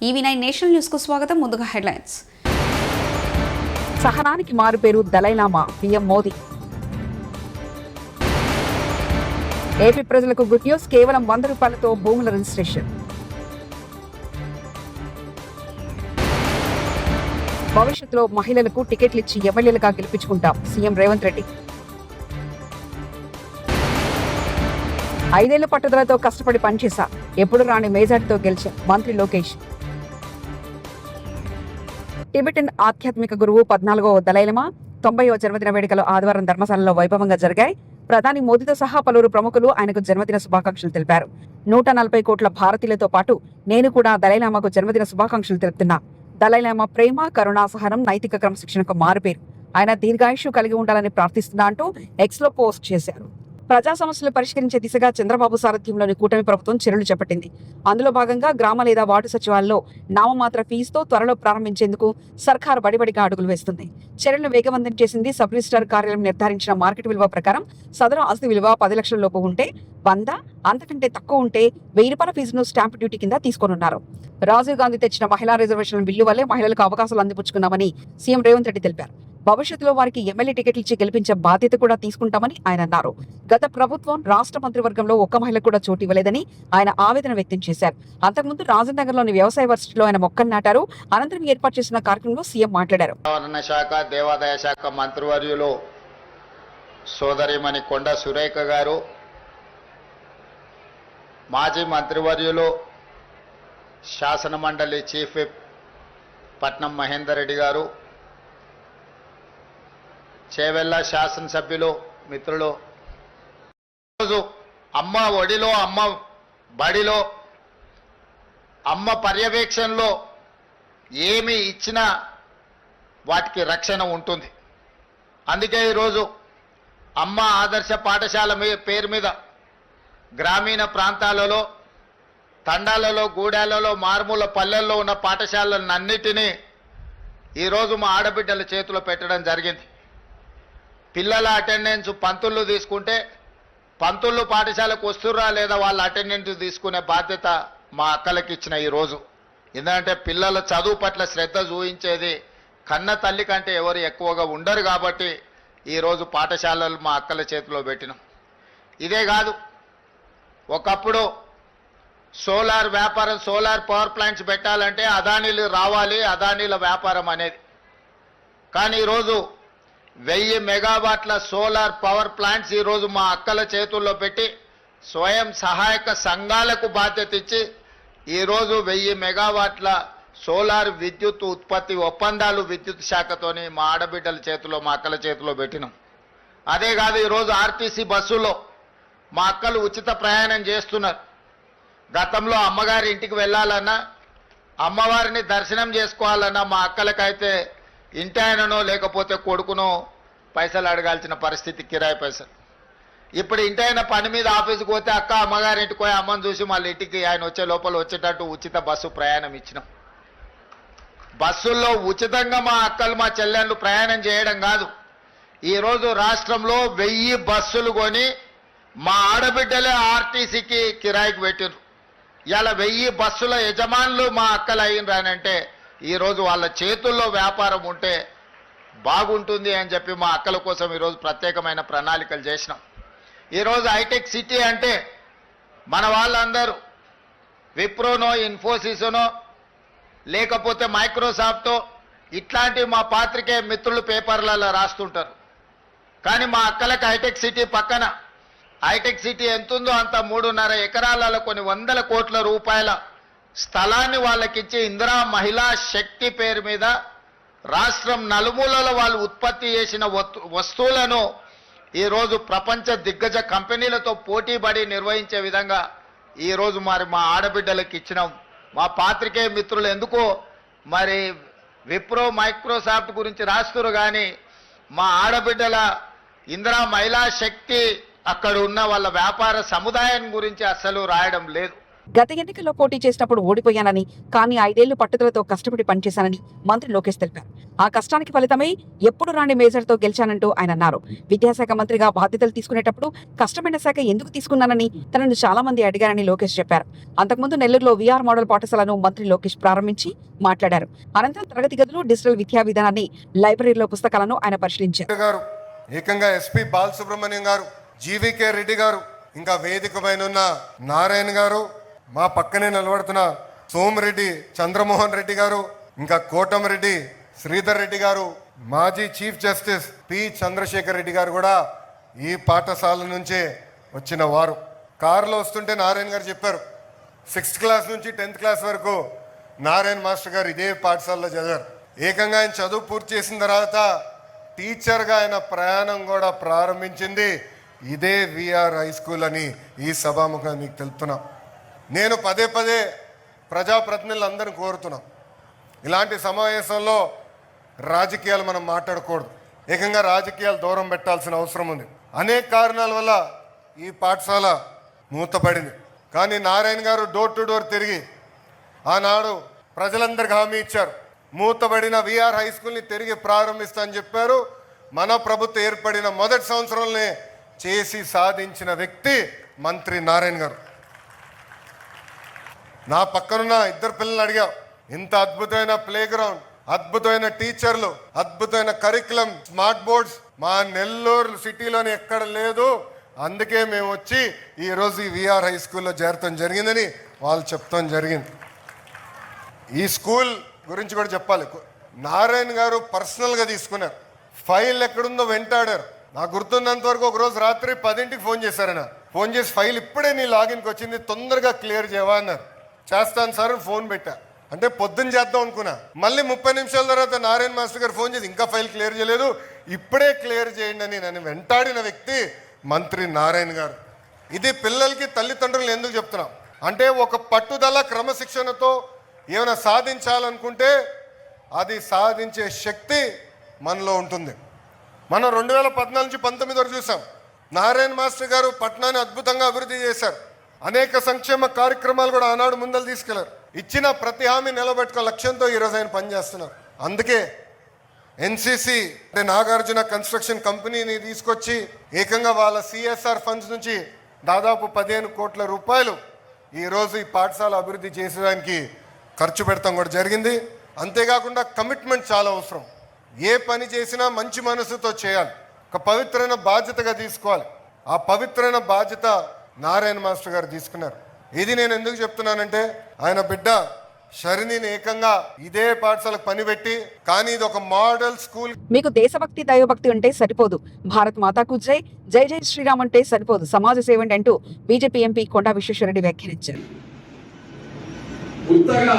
ఈవీ9 national news కు స్వాగతం. ముందుగా హెడ్లైన్స్. సహనానికి మారు పేరు దలైలామా, పీఎం మోదీ. ఏపీ ప్రజలకు గుడ్ న్యూస్, కేవలం 100 రూపాయలతో భూముల రిజిస్ట్రేషన్. భవిష్యత్తులో మహిళలకు టికెట్లు ఇచ్చి ఎమ్మెల్యేలుగా గెలిపించుకుంటాం, సీఎం రేవంత్ రెడ్డి. 5 ఏళ్ల పట్టుదలతో కష్టపడి పనిచేశా, ఎప్పుడు రాని మేజార్టీతో గెలిచా, మంత్రి లోకేష్. టిబెటన్ ఆధ్యాత్మిక గురువు 14వ దలైలామా 90వ జన్మదిన వేడుకలు ఆదివారం ధర్మశాలలో వైభవంగా జరిగాయి. ప్రధాని మోదీతో సహా పలువురు ప్రముఖులు ఆయనకు జన్మదిన శుభాకాంక్షలు తెలిపారు. 140 కోట్ల భారతీయులతో పాటు నేను కూడా దలైలామాకు జన్మదిన శుభాకాంక్షలు తెలుపుతున్నా. దలైలామా ప్రేమ, కరుణ, సహనం, నైతిక క్రమశిక్షణకు మారుపేరు. ఆయన దీర్ఘాయుష్యు కలిగి ఉండాలని ప్రార్థిస్తున్నా అంటూ ఎక్స్ లో పోస్ట్ చేశారు. ప్రజా సమస్యలు పరిష్కరించే దిశగా చంద్రబాబు సారథ్యంలోని కూటమి ప్రభుత్వం చర్యలు చేపట్టింది. అందులో భాగంగా గ్రామ లేదా వార్డు సచివాలయంలో నామమాత్ర ఫీజుతో త్వరలో ప్రారంభించేందుకు సర్కారు బడిబడిగా అడుగులు వేస్తుంది. చర్యలను వేగవంతం చేసింది. సబ్ రిజిస్ట్రార్ కార్యాలయం నిర్ధారించిన మార్కెట్ విలువ ప్రకారం సదరు ఆస్తి విలువ 10 లక్షల లోపు ఉంటే 100, అంతకంటే తక్కువ ఉంటే 1000 రూపాయల ఫీజును స్టాంప్ డ్యూటీ కింద తీసుకోనున్నారు. రాజీవ్ గాంధీ తెచ్చిన మహిళా రిజర్వేషన్ల బిల్లు వల్లే మహిళలకు అవకాశాలు అందిపుచ్చుకున్నామని సీఎం రేవంత్ రెడ్డి తెలిపారు. భవిష్యత్తులో వారికి ఎమ్మెల్యే టికెట్లు ఇచ్చి గెలిపించే బాధ్యత కూడా తీసుకుంటామని ఆయన అన్నారు. గత ప్రభుత్వం రాష్ట్ర మంత్రివర్గంలో ఒక్క మహిళ కూడా చోటు ఇవ్వలేదని ఆయన ఆవేదన వ్యక్తం చేశారు. అంతకుముందు రాజనగర్లోని వ్యవసాయ వర్సిటీలో ఆయన మొక్కలు నాటారు. అనంతరం ఏర్పాటు చేసిన కార్యక్రమంలో సీఎం మాట్లాడారు. శాఖ, దేవాదాయ శాఖ మంత్రివర్యులు సోదరిమణి కొండ సురేఖ గారు, మాజీ మంత్రివర్యులు శాసన మండలి చీఫ్ విప్ పట్నం మహేందర్ రెడ్డి గారు, చేవెళ్ళ శాసనసభ్యులు మిత్రులు, ఈరోజు అమ్మ ఒడిలో, అమ్మ బడిలో, అమ్మ పర్యవేక్షణలో ఏమి ఇచ్చినా వాటికి రక్షణ ఉంటుంది. అందుకే ఈరోజు అమ్మ ఆదర్శ పాఠశాల పేరు మీద గ్రామీణ ప్రాంతాలలో, తండాలలో, గూడాలలో, మారుమూల పల్లెల్లో ఉన్న పాఠశాలలన్నిటినీ ఈరోజు మా ఆడబిడ్డల చేతిలో పెట్టడం జరిగింది. పిల్లల అటెండెన్స్ పంతులు తీసుకుంటే పంతులు పాఠశాలకు వస్తుర్రా లేదా వాళ్ళ అటెండెన్స్ తీసుకునే బాధ్యత మా అక్కలకి ఇచ్చిన ఈరోజు. ఎందుకంటే పిల్లల చదువు పట్ల శ్రద్ధ చూపించేది కన్న తల్లి కంటే ఎవరు ఎక్కువగా ఉండరు కాబట్టి ఈరోజు పాఠశాలలు మా అక్కల చేతిలో పెట్టినాం. ఇదే కాదు, ఒకప్పుడు సోలార్ వ్యాపారం, సోలార్ పవర్ ప్లాంట్స్ పెట్టాలంటే అదానీలు రావాలి, అదానీల వ్యాపారం అనేది. కానీ ఈరోజు 1000 మెగావాట్ల సోలార్ పవర్ ప్లాంట్స్ ఈరోజు మా అక్కల చేతుల్లో పెట్టి స్వయం సహాయక సంఘాలకు బాధ్యత ఇచ్చి ఈరోజు 1000 మెగావాట్ల సోలార్ విద్యుత్ ఉత్పత్తి ఒప్పందాలు విద్యుత్ శాఖతోని మా ఆడబిడ్డల చేతిలో, మా అక్కల చేతిలో పెట్టినాం. అదే కాదు, ఈరోజు ఆర్టీసీ బస్సులో మా అక్కలు ఉచిత ప్రయాణం చేస్తున్నారు. గతంలో అమ్మగారి ఇంటికి వెళ్ళాలన్నా, అమ్మవారిని దర్శనం చేసుకోవాలన్నా మా అక్కలకైతే ఇంటి ఆయననో లేకపోతే కొడుకునో పైసలు అడగాల్సిన పరిస్థితి, కిరాయి పైసలు. ఇప్పుడు ఇంటి ఆయన పని మీద ఆఫీస్కి పోతే అక్క అమ్మగారి ఇంటికి పోయి అమ్మని చూసి మళ్ళీ ఇంటికి ఆయన వచ్చే లోపల వచ్చేటట్టు ఉచిత బస్సు ప్రయాణం ఇచ్చినాం. బస్సుల్లో ఉచితంగా మా అక్కలు, మా చెల్లెళ్ళు ప్రయాణం చేయడం కాదు, ఈరోజు రాష్ట్రంలో 1000 బస్సులు కొని మా ఆడబిడ్డలే ఆర్టీసీకి కిరాయికి పెట్టిరు. ఇలా 1000 బస్సుల యజమానులు మా అక్కలు అయినరానంటే ఈరోజు వాళ్ళ చేతుల్లో వ్యాపారం ఉంటే బాగుంటుంది అని చెప్పి మా అక్కల కోసం ఈరోజు ప్రత్యేకమైన ప్రణాళికలు చేసినాం. ఈరోజు హైటెక్ సిటీ అంటే మన వాళ్ళందరూ విప్రోనో, ఇన్ఫోసిస్నో లేకపోతే మైక్రోసాఫ్టో ఇట్లాంటి మా పాత్రికేయ మిత్రులు పేపర్లలో రాస్తుంటారు. కానీ మా అక్కలకు హైటెక్ సిటీ పక్కన, హైటెక్ సిటీ ఎంతుందో అంత 3.5 ఎకరాలలో కొన్ని 100 కోట్ల రూపాయల స్థలాన్ని వాళ్ళకిచ్చి ఇందిరా మహిళా శక్తి పేరు మీద రాష్ట్రం నలుమూలలో వాళ్ళు ఉత్పత్తి చేసిన వస్తువులను ఈరోజు ప్రపంచ దిగ్గజ కంపెనీలతో పోటీపడి నిర్వహించే విధంగా ఈరోజు మరి మా ఆడబిడ్డలకు ఇచ్చినాం. మా పాత్రికేయ మిత్రులు ఎందుకో మరి విప్రో, మైక్రోసాఫ్ట్ గురించి రాస్తున్నారు, కానీ మా ఆడబిడ్డల ఇందిరా మహిళా శక్తి అక్కడ ఉన్న వాళ్ళ వ్యాపార సముదాయం గురించి అస్సలు రాయడం లేదు. గత ఎన్నికల్లో పోటీ చేసినప్పుడు ఓడిపోయానని, కానీ 5 ఏళ్లు పట్టుదలతో కష్టపడి పనిచేశానని మంత్రి లోకేష్ తెలిపారు. ఆ కష్టానికి ఫలితమై ఎప్పుడు రాని మేజర్తో గెలిచానంటూ ఆయన అన్నారు. విద్యాశాఖ మంత్రిగా బాధ్యతలు తీసుకునేటప్పుడు కష్టమైన శాఖ ఎందుకు తీసుకున్నానని తనను చాలా మంది అడిగారని లోకేష్ చెప్పారు. అంతకుముందు నెల్లూరులో VR మోడల్ పాఠశాలను మంత్రి లోకేష్ ప్రారంభించి మాట్లాడారు. అనంతరం తరగతి గదులు, డిజిటల్ విద్యా విధానాన్ని, లైబ్రరీలో పుస్తకాలను ఆయన పరిశీలించారు. ఏకంగా ఎస్పీ బాలసుబ్రహ్మణ్యం గారు, జీవీకే రెడ్డి గారు, ఇంకా వేదిక పైన ఉన్న నారాయణ గారు, మా పక్కనే నిలబడుతున్న సోమిరెడ్డి చంద్రమోహన్ రెడ్డి గారు, ఇంకా కోటమిరెడ్డి శ్రీధర్ రెడ్డి గారు, మాజీ chief justice P Chandrashekar Reddy గారు కూడా ఈ పాఠశాల నుంచే వచ్చిన వారు. కారులో వస్తుంటే నారాయణ గారు చెప్పారు, 6th క్లాస్ నుంచి 10th క్లాస్ వరకు నారాయణ మాస్టర్ గారు ఇదే పాఠశాలలో చదివారు. ఏకంగా ఆయన చదువు పూర్తి చేసిన తర్వాత టీచర్గా ఆయన ప్రయాణం కూడా ప్రారంభించింది ఇదే VR హై స్కూల్ అని ఈ సభాముఖంగా మీకు తెలుపుతున్నాం. నేను పదే పదే ప్రజాప్రతినిధులందరినీ కోరుతున్నాం, ఇలాంటి సమావేశంలో రాజకీయాలు మనం మాట్లాడకూడదు. ఏకంగా రాజకీయాలు దూరం పెట్టాల్సిన అవసరం ఉంది. అనేక కారణాల వల్ల ఈ పాఠశాల మూతపడింది. కానీ నారాయణ గారు డోర్ టు డోర్ తిరిగి ఆనాడు ప్రజలందరికీ హామీ ఇచ్చారు, మూతబడిన VR హై స్కూల్ని తిరిగి ప్రారంభిస్తా అని చెప్పారు. మన ప్రభుత్వం ఏర్పడిన మొదటి సంవత్సరంలోనే చేసి సాధించిన వ్యక్తి మంత్రి నారాయణ గారు. నా పక్కనున్న 2 పిల్లల్ని అడిగా, ఇంత అద్భుతమైన ప్లే గ్రౌండ్, అద్భుతమైన టీచర్లు, అద్భుతమైన కరికులం, స్మార్ట్ బోర్డ్స్ మా నెల్లూరు సిటీలోని ఎక్కడ లేదు, అందుకే మేము వచ్చి ఈరోజు ఈ VR హై స్కూల్లో చేరటం జరిగిందని వాళ్ళు చెప్తాం జరిగింది. ఈ స్కూల్ గురించి కూడా చెప్పాలి. నారాయణ గారు పర్సనల్గా తీసుకున్నారు. ఫైల్ ఎక్కడుందో వెంటాడారు. నాకు గుర్తున్నంత వరకు ఒకరోజు రాత్రి 10ంటికి ఫోన్ చేశారన్న. ఫోన్ చేసి ఫైల్ ఇప్పుడే నీ లాగిన్కి వచ్చింది, తొందరగా క్లియర్ చేయవా అన్నారు. చేస్తాను సార్ ఫోన్ పెట్టా. అంటే పొద్దున్న చేద్దాం అనుకున్నా. మళ్ళీ 30 నిమిషాల తర్వాత నారాయణ మాస్టర్ గారు ఫోన్ చేసి ఇంకా ఫైల్ క్లియర్ చేయలేదు, ఇప్పుడే క్లియర్ చేయండి అని నన్ను వెంటాడిన వ్యక్తి మంత్రి నారాయణ గారు. ఇది పిల్లలకి తల్లిదండ్రులు ఎందుకు చెప్తున్నాం అంటే, ఒక పట్టుదల క్రమశిక్షణతో ఏమైనా సాధించాలనుకుంటే అది సాధించే శక్తి మనలో ఉంటుంది. మనం 2014 నుంచి 19 వరకు చూసాం. నారాయణ మాస్టర్ గారు పట్టణాన్ని అద్భుతంగా అభివృద్ధి చేశారు. అనేక సంక్షేమ కార్యక్రమాలు కూడా ఆనాడు ముందలు తీసుకెళ్లారు. ఇచ్చిన ప్రతి హామీ నిలబెట్టుకో లక్ష్యంతో ఈరోజు ఆయన పనిచేస్తున్నారు. అందుకే NCC అంటే నాగార్జున కన్స్ట్రక్షన్ కంపెనీని తీసుకొచ్చి ఏకంగా వాళ్ళ CSR ఫండ్స్ నుంచి దాదాపు 15 కోట్ల రూపాయలు ఈరోజు ఈ పాఠశాల అభివృద్ధి చేసేదానికి ఖర్చు పెడతాం కూడా జరిగింది. అంతేకాకుండా కమిట్మెంట్ చాలా అవసరం. ఏ పని చేసినా మంచి మనసుతో చేయాలి, ఒక పవిత్రమైన బాధ్యతగా తీసుకోవాలి. ఆ పవిత్రమైన బాధ్యత నారాయణ మాస్టర్ గారు తీసుకున్నారు. ఇది నేను ఎందుకు చెప్తున్నానంటే, ఆయన బిడ్డ శరణిని ఏకంగా ఇదే పాఠశాలకు పనిపెట్టి, కానీ ఇది ఒక మోడల్ స్కూల్. మీకు దేశభక్తి, దైవభక్తి ఉంటే సరిపోదు, భారత్ మాతాకు జై, జై జై శ్రీరామ్ అంటే సరిపోదు, సమాజ సేవండి అంటూ బీజేపీ ఎంపీ కొండా విశ్వేశ్వరరెడ్డి వ్యాఖ్యానించారు. ఉత్తగా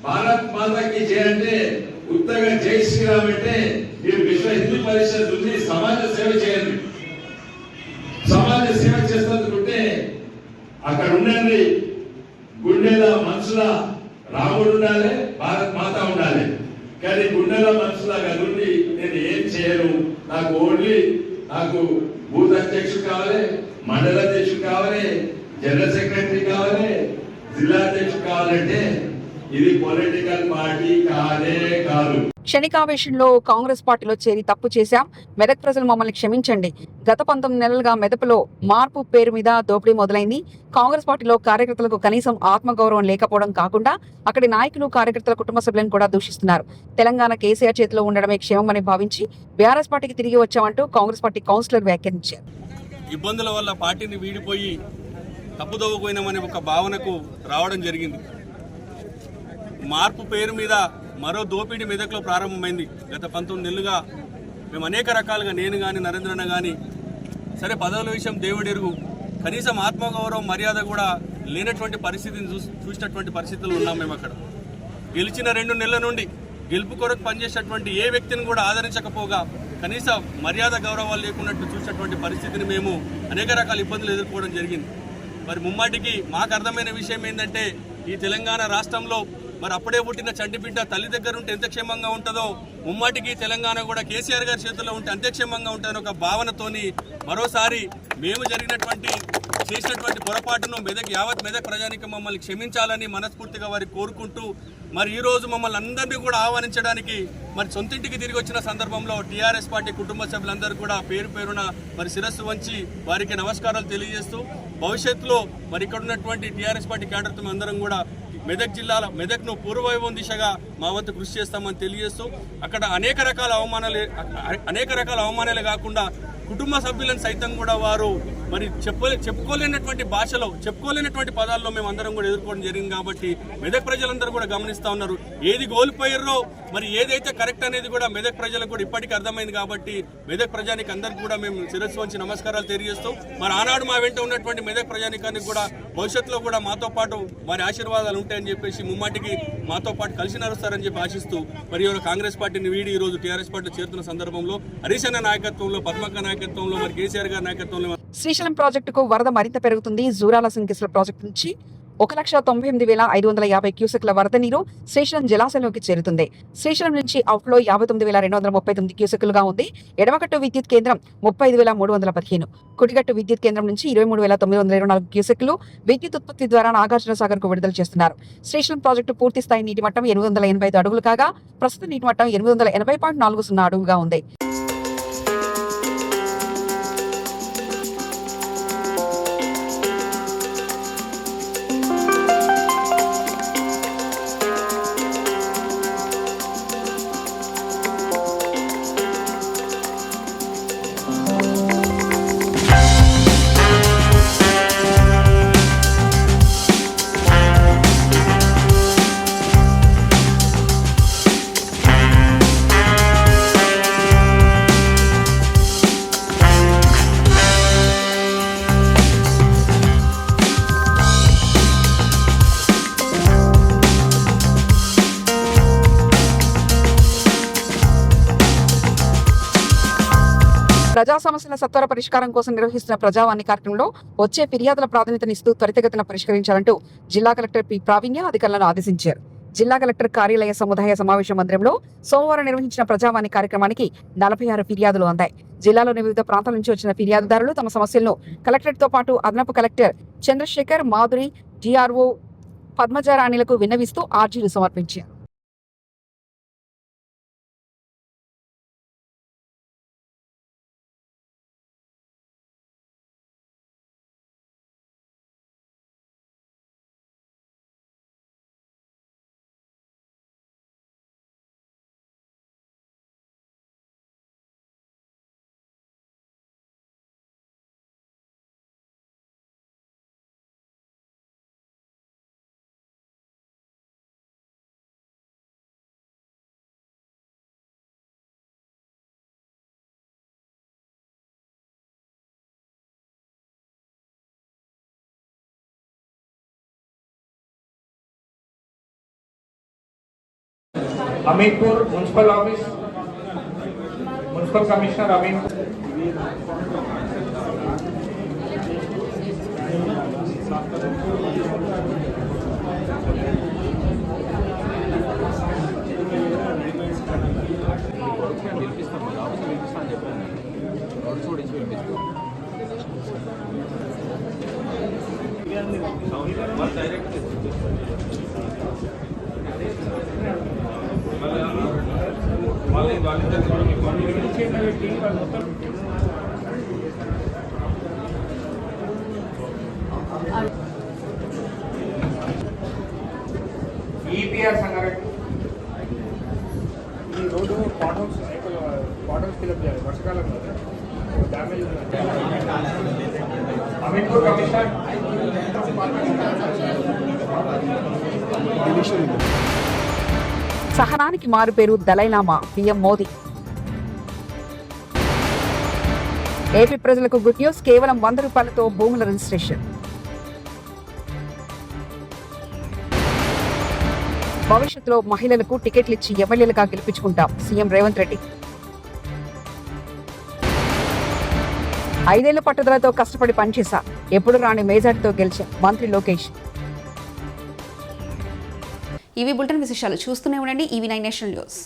భారత్ మాతాకి జై అంటే, ఉత్తగా జై శ్రీరామ్ అంటే మీరు విశ్వ హిందూ పరిషత్ ఉంది, సమాజ సేవ చేయండి. సమాజ సేవ చేస్తున్నట్టుంటే అక్కడ ఉండండి, గుండెల మనసుల రాముడు ఉండాలి, భారత్ మాత ఉండాలి. కానీ గుండెల మనసులాగా నుండి నేను ఏం చేయను, నాకు ఓన్లీ నాకు బూత్ అధ్యక్షుడు కావాలి, మండల అధ్యక్షుడు కావాలి, జనరల్ సెక్రటరీ కావాలి, జిల్లా అధ్యక్షుడు కావాలంటే ఇది పొలిటికల్ పార్టీ కాదే కాదు. క్షణికావేశంలో కాంగ్రెస్ పార్టీలో చేరి తప్పు చేశాం, మెదక్ ప్రజలు మమ్మల్ని క్షమించండి. గత 19 నెలలుగా మెదక్లో మార్పు పేరు మీద దోపిడీ మొదలైంది. కాంగ్రెస్ పార్టీలో కార్యకర్తలకు కనీసం ఆత్మగౌరవం లేకపోవడం కాకుండా అక్కడి నాయకులు, కార్యకర్తల కుటుంబ సభ్యులను కూడా దూషిస్తున్నారు. తెలంగాణ కేసీఆర్ చేతిలో ఉండడమే క్షేమమని భావించి బీఆర్ఎస్ పార్టీకి తిరిగి వచ్చామంటూ కాంగ్రెస్ పార్టీ కౌన్సిలర్ వ్యాఖ్యానించారు. ఇబ్బందుల వల్ల పార్టీని వీడిపోయి తప్పుదోవపోయినామనే ఒక భావనకు రావడం జరిగింది. మార్పు పేరు మీద మరో దోపిడీ మెదక్లో ప్రారంభమైంది. గత 19 నెలలుగా మేము అనేక రకాలుగా, నేను కానీ నరేంద్రన్న కానీ, సరే పదవుల విషయం దేవుడెరుగు, కనీసం ఆత్మగౌరవం మర్యాద కూడా లేనటువంటి పరిస్థితిని చూసినటువంటి పరిస్థితులు ఉన్నాం. మేము అక్కడ గెలిచిన 2 నెలల నుండి గెలుపు కొరకు పనిచేసేటువంటి ఏ వ్యక్తిని కూడా ఆదరించకపోగా, కనీస మర్యాద గౌరవాలు లేకున్నట్టు చూసినటువంటి పరిస్థితిని మేము అనేక రకాల ఇబ్బందులు ఎదుర్కోవడం జరిగింది. మరి ముమ్మాటికి మాకు అర్థమైన విషయం ఏంటంటే, ఈ తెలంగాణ రాష్ట్రంలో మరి అప్పుడే పుట్టిన చంటిబిడ్డ తల్లి దగ్గర ఉంటే ఎంత క్షేమంగా ఉంటుందో, ముమ్మాటికి తెలంగాణ కూడా కేసీఆర్ గారి చేతుల్లో ఉంటే అంతే క్షేమంగా ఉంటుందని ఒక భావనతోని మరోసారి మేము జరిగినటువంటి చేసినటువంటి పొరపాటును యావత్ మెదక్ ప్రజానికి మమ్మల్ని క్షమించాలని మనస్ఫూర్తిగా వారికి కోరుకుంటూ మరి ఈ రోజు మమ్మల్ని అందరినీ కూడా ఆహ్వానించడానికి మరి సొంతింటికి తిరిగి వచ్చిన సందర్భంలో టీఆర్ఎస్ పార్టీ కుటుంబ సభ్యులందరూ కూడా పేరు పేరున మరి శిరస్సు వంచి వారికి నమస్కారాలు తెలియజేస్తూ భవిష్యత్తులో మరి ఇక్కడ ఉన్నటువంటి టీఆర్ఎస్ పార్టీ క్యాడర్తో అందరం కూడా మెదక్ను పూర్వవైభవం దిశగా మా వంతు కృషి చేస్తామని తెలియజేస్తూ అక్కడ అనేక రకాల అవమానాలే కాకుండా కుటుంబ సభ్యులను సైతం కూడా వారు మరి చెప్పుకోలేనటువంటి భాషలో చెప్పుకోలేనటువంటి పదాల్లో మేము అందరం కూడా ఎదుర్కోవడం జరిగింది. కాబట్టి మెదక్ ప్రజలందరూ కూడా గమనిస్తూ ఉన్నారు. ఏది కోల్పోయారో మరి ఏదైతే కరెక్ట్ అనేది కూడా మెదక్ ప్రజలకు కూడా ఇప్పటికీ అర్థమైంది. కాబట్టి మెదక్ ప్రజానికి అందరికీ కూడా మేము శిరస్సు వంచి నమస్కారాలు తెలియజేస్తూ మరి ఆనాడు మా వెంట ఉన్నటువంటి మెదక్ ప్రజానికానికి కూడా భవిష్యత్తులో కూడా మాతో పాటు మరి ఆశీర్వాదాలు ఉంటాయని చెప్పేసి ముమ్మాటికి మాతో పాటు కలిసి నడుస్తారని చెప్పి ఆశిస్తూ మరి కాంగ్రెస్ పార్టీని వీడి ఈ రోజు టీఆర్ఎస్ పార్టీ చేరుతున్న సందర్భంలో హరీష్ అన్న నాయకత్వంలో పద్మక్క నాయకత్వంలో మరి కేసీఆర్ గారి నాయకత్వంలో శ్రీశైలం ప్రాజెక్టుకు వరద మరింత పెరుగుతుంది. జూరాల సింకిస్ల ప్రాజెక్టు నుంచి 1,98,550 క్యూసెక్ల వరద నీరు శ్రీశైలం జలాశయంలోకి చేరుతుంది. శ్రీశైలం నుంచి అవుట్ఫ్లో 59,239 క్యూసెక్లుగా ఉంది. ఎడమగట్టు విద్యుత్ కేంద్రం 35,315, కుడిగట్టు విద్యుత్ కేంద్రం నుంచి 23,924 క్యూసెక్లు విద్యుత్ ఉత్పత్తి ద్వారా నాగార్జున సాగర్ కు విడుదల చేస్తున్నారు. శ్రీశైలం ప్రాజెక్టు పూర్తి స్థాయి నీటి మట్టం 885 అడుగులు కాగా ప్రస్తుత నీటి మట్టం 880.40 అడుగులుగా ఉంది. ప్రజా సమస్యల సత్వర పరిష్కారం కోసం నిర్వహిస్తున్న ప్రజావాణి కార్యక్రమంలో వచ్చే ఫిర్యాదుల ప్రాధాన్యతనిస్తూ త్వరితగతిన పరిష్కరించాలంటూ జిల్లా కలెక్టర్ పి ప్రావీణ్య అధికారులను ఆదేశించారు. జిల్లా కలెక్టర్ కార్యాలయ సముదాయ సమావేశ మందిరంలో సోమవారం నిర్వహించిన ప్రజావాణి కార్యక్రమానికి 46 ఫిర్యాదులు అందాయి. జిల్లాలోని వివిధ ప్రాంతాల నుంచి వచ్చిన ఫిర్యాదుదారులు తమ సమస్యలను కలెక్టరేట్ తో పాటు అదనపు కలెక్టర్ చంద్రశేఖర్, మాధురి, డిఆర్ఓ పద్మజారాణిలకు విన్నవిస్తూ ఆర్జీలు సమర్పించారు. Aminpur municipal office municipal commissioner Aminpur EPR Sangareddy ఈ రోడ్డు పాటోల్స్ ఫిల్అప్ చేయాలి వర్షాకాలం కదా డ్యామేజ్ ఉంది. అమీన్పూర్ కమిషనర్ సహనానికి మారు పేరు దలైలామా పీఎం మోదీ. ఏపీ ప్రజలకు గుడ్ న్యూస్, కేవలం 100 రూపాయలతో భూముల రిజిస్ట్రేషన్. భవిష్యత్తులో మహిళలకు టికెట్లు ఇచ్చి ఎమ్మెల్యేలుగా గెలిపించుకుంటాం సీఎం రేవంత్ రెడ్డి. 5 ఏళ్ల పట్టుదలతో కష్టపడి పనిచేశా, ఎప్పుడు రాని మెజార్టీతో గెలిచా మంత్రి లోకేష్. ఇవి బులెటిన్ విశేషాలు. చూస్తూనే ఉండండి EV9 నేషనల్ న్యూస్.